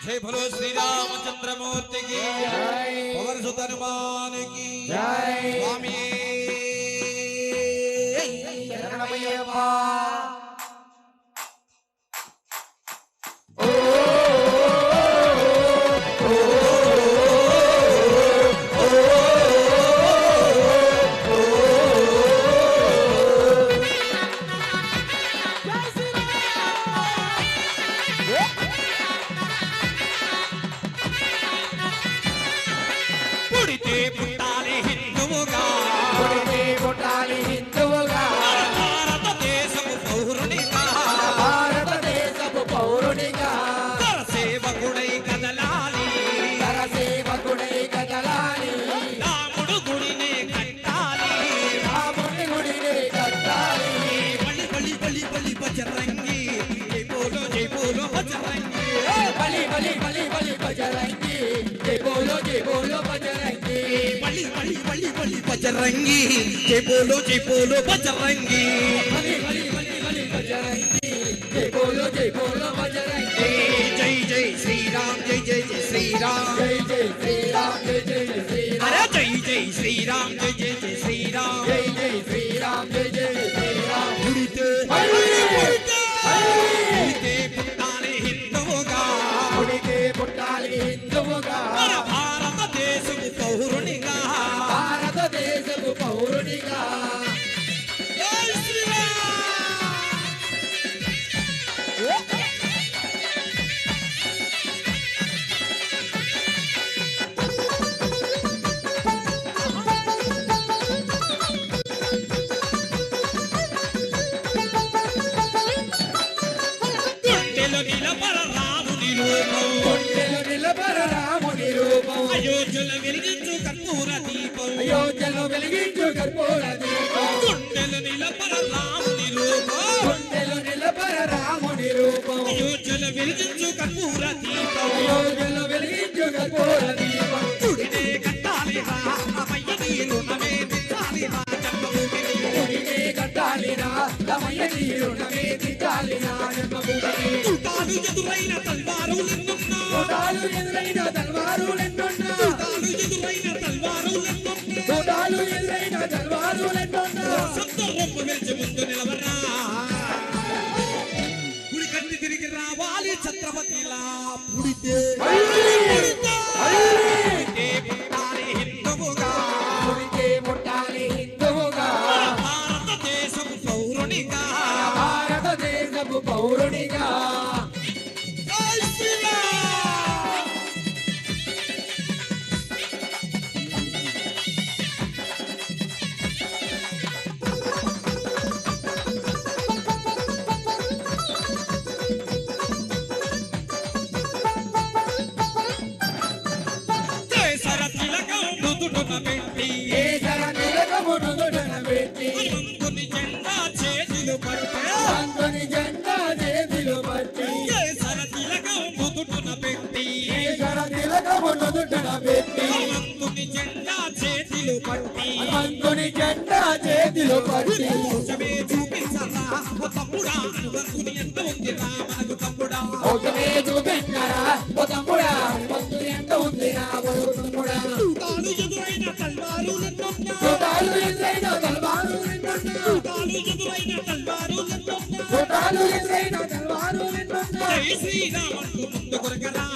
जय भलो श्री रामचंद्रमूर्ति की पवन सुत हनुमान की स्वामी शरणमయ్యప్ప। बजरंगी जय बोलो बजरंगी जय बोलो बजरंगी जय जय श्री राम जय जय श्री राम जय जय श्री राम जय जय श्री राम अरे जय जय श्री राम जय जय श्री राम जय जय श्री राम जय जय श्री राम उड़ते पुट्टाले हिंदुगा उड़ते पुट्टाले हिंदुगा भारत देशము పౌరునిగా भारत देशము పౌరునిగా జై అయోధ్యలో వెలిగించు కర్పూర దీపం అయోధ్యలో వెలిగించు కర్పూర దీపం గుండెలు నిలపర రాముని రూపం గుండెలు నిలపర రాముని రూపం అయోధ్యలో వెలిగించు కర్పూర దీపం అయోధ్యలో వెలిగించు కర్పూర దీపం గుడినే కట్టాలి రా రమయ్య నీరు నమే దించాలి రా జన్మభూమిని గుడినే కట్టాలి రా రమయ్య నీరు నమే దించాలి రా జన్మభూమిని తుటాలు ఎదురైన తల్వారులెన్నున్నా తుటాలు ఎదురైన తల్వారులెన్నున్నా తోడాలు ఎదురైన తల్వారులెన్నున్నా సందర్భం వెలిచి ముందు నిలవరా గుడి కట్టి తిరిగి రావాలి ఛత్రపతిలా పుడితే పుట్టాలి హిందువుగా పుడితే పుట్టాలి హిందువుగా భారతదేశము పౌరునిగా భారతదేశము పౌరునిగా హనుమంతుని జెండా చేతిలో పట్టి మోసమే చూపించరా ఓ తమ్ముడా హనుమంతుని ఎంత ఉందిరా మనకు తమ్ముడా మోసమే చూపించరా ఓ తమ్ముడా హనుమంతుని ఎంత ఉందిరా మనకు తమ్ముడా తుటాలు ఎదురైన తల్వారులెన్నున్నా తుటాలు ఎదురైన తల్వారులెన్నున్నా తుటాలు ఎదురైన తల్వారులెన్నున్నా తుటాలు ఎదురైన తల్వారులెన్నున్నా జై శ్రీరామంటూ ముందు కొరకరా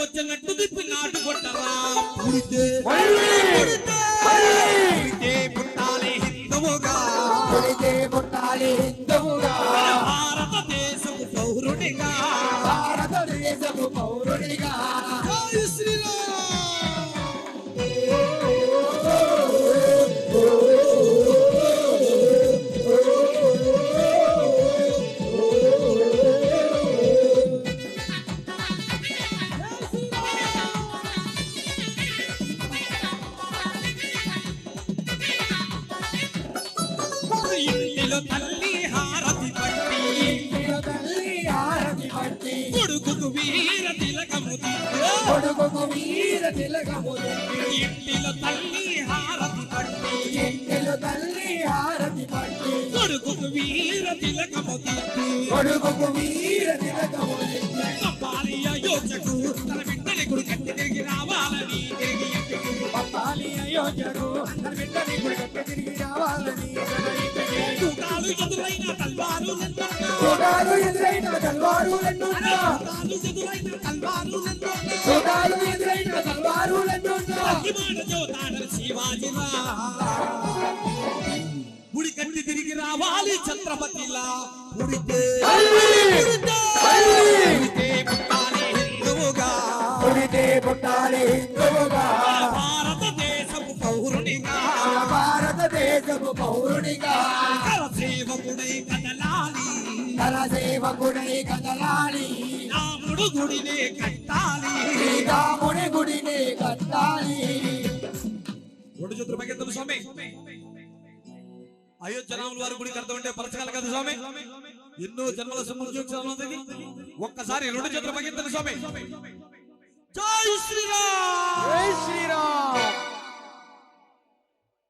వచ్చినట్టు తిప్పి నాటు కొట్టరా పుడితే పుట్టాలి హిందువుగా పుడితే పుట్టాలి హిందువుగా భారతదేశము పౌరునిగా భారతదేశము పౌరునిగా జై శ్రీరామ్ తల్లి హారతి పట్టి కొడుకు వీర తిలకము కొడుకు వీర తిలకము ఇంటిలో తల్లి హారతి పట్టి ఇంటిలో తల్లి హారతి పట్టి కొడుకు వీర తిలకము తిలకము దిద్ది కొడుకు వీర తిలకము పంపాలి అయోధ్యకు తన బిడ్డని గుడి కట్టి తిరిగి రావాలని తిరిగి ఇంటికి పంపాలి అయోధ్యకు తన బిడ్డని గుడి కట్టి తిరిగి రావాలని చూడాలు ఎదురైన తల్వారులెన్నున్నా చూడాలు ఎదురైన తల్వారులెన్నున్నా ఎదురైన తల్వారులెన్నున్నా చూడాలు ఎదురైన తల్వారులెన్నున్నా అభిమాన జోతాడల శివాజిలా గుడి కట్టి తిరిగి రావాలి ఛత్రపతిలా పుడితే పుట్టాలి హిందువుగా పుడితే పుట్టాలి హిందువుగా భారతదేశపు పౌరునిగా భారతదేశపు పౌరునిగా సేవకుడై కదలాలి సేవకుడై కదలాలి రాముడు గుడినే కట్టాలి రాముడి గుడిని కట్టాలి రెండు చేతులు పైకెత్తండి స్వామి అయోధ్య రాముల వారి గుడి కడతా ఉంటే పరచగల కదా స్వామి ఎన్నో జన్మల సమృద్ధి ఒక్కసారి రెండు చేతులు పైకెత్తండి స్వామి జై శ్రీరామ్